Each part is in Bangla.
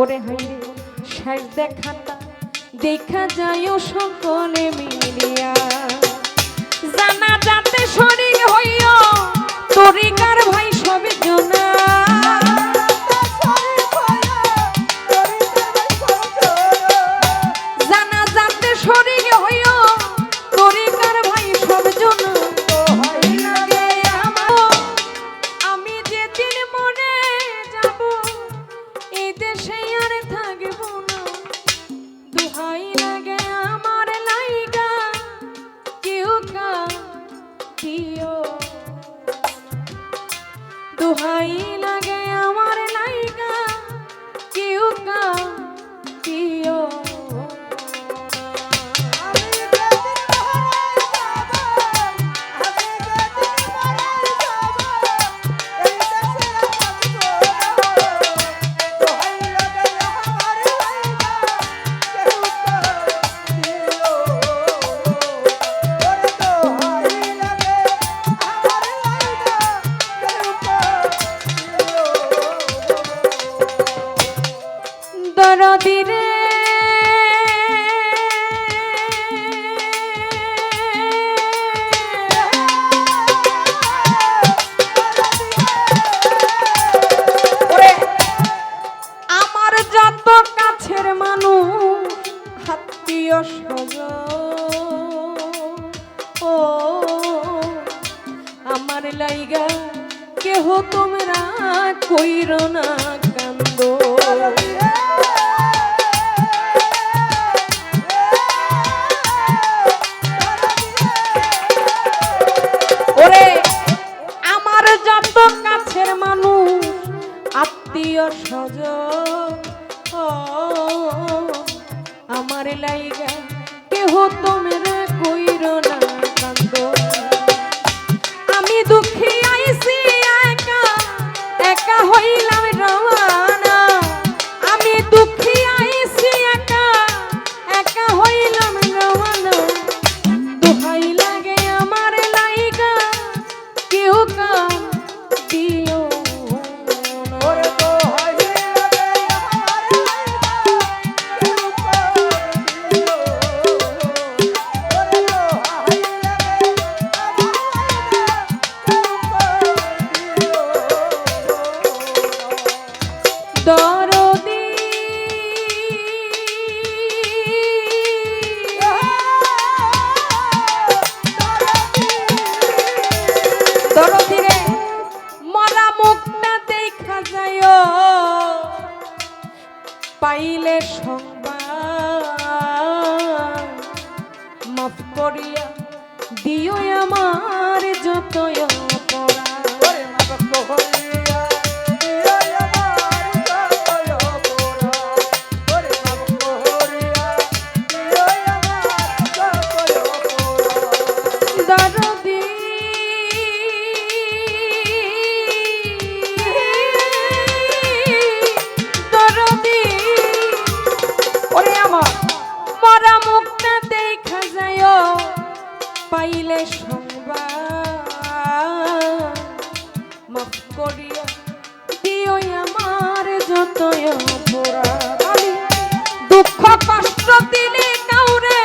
ওরে হাইরে শেষ দেখাটা দেখা যায় সকলে মিলিয়া জানা যাতে শরীর হইও তরিকার ভাই সবে জনা জানা যাতে শরীর হইও তরিকার ভাই সবে জনা আমি যেদিন মরে যাব এই দেশে আর থাকব না দুহাই লাগে আমার লাইগা কেউ কাটিও দুহাই লাগে আমার লাইগা কেউ কাটিও দরদিরে আমার যত কাছের মানুষ আত্মীয় স্বজন ও আমার লাইগা কেহ তোমরা কইরো না কান্দ কাছের মানুষ আত্মীয় স্বজন আমার লাইগা কেহ তোমরা কইরো না কান্দ আমি দুঃখী আইছি একা একা হইলাম রওয়ানা আমি দুঃখী আইছি একা একা হইলাম রওয়ানা দোহাই লাগে আমার লাইগা কেউ দিও দরদি দরদিরে মরা মুখটা দেখা যায় পাইলে সংবাদ মাফ করিয়া দিও আমার যত পাইলে সংবাদ মাফ করিয়া দিও আমার যত অপরাধ দুঃখ কষ্ট দিলে কাউরে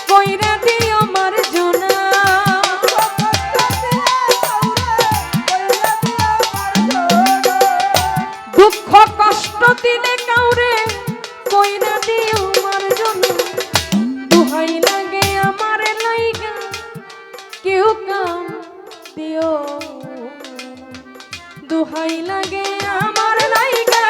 কইরা দিও মার্জনা দুঃখ কষ্ট দিলে কাউরে কইরা দিও মার্জনা দুহাই লাগে আমার লাইগা কেউ কাম দিও দুহাই লাগে আমার লাইগা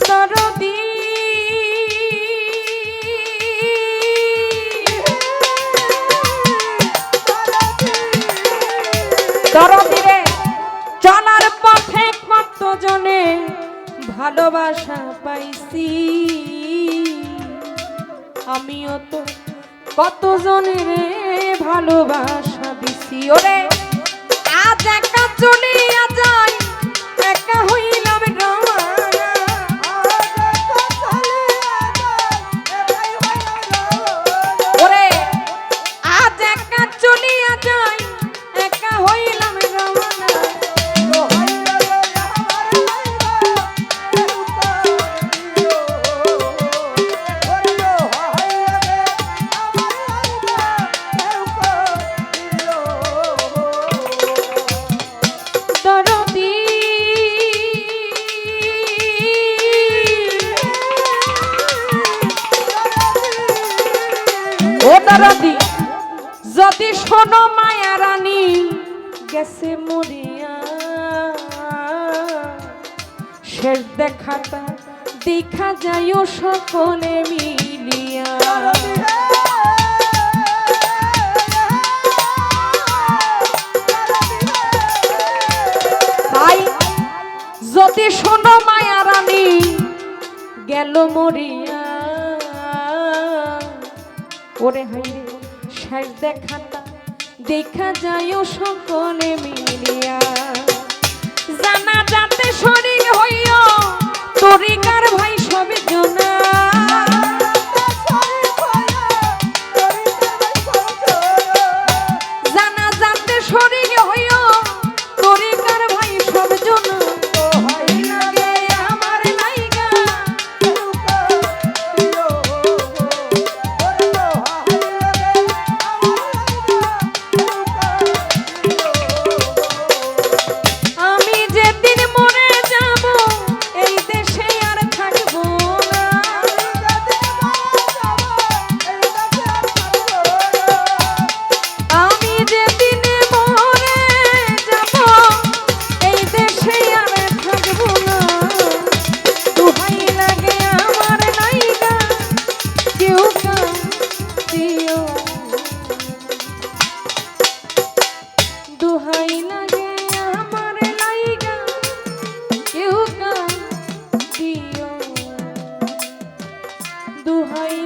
দরদি দরদিরে চলার পথে কতজনে ভালোবাসা পাইছি আমিও তো কতজনের ভালোবাসা দিছি ওরে আজ একা চলিয়া যাই একা হইলাম রওয়ানা দরদি যদি শোনো মায়া রানী গেছে মরিয়া শেষ দেখাটা দেখা যাইও সকলে মিলিয়া তাই যদি শোনো মায়া রানী গেল মরিয়া ওরে হাইরে শেষ দেখাটা দেখা যাইও সকলে মিলিয়া জানা যাতে শরীর হইও তরিকার ভাই সবে জনা জানা যাতে শরীর হইও তরিকার ভাই সবে জনা দুহাই লাগে আমার লাইগা কেউ দিও দুহাই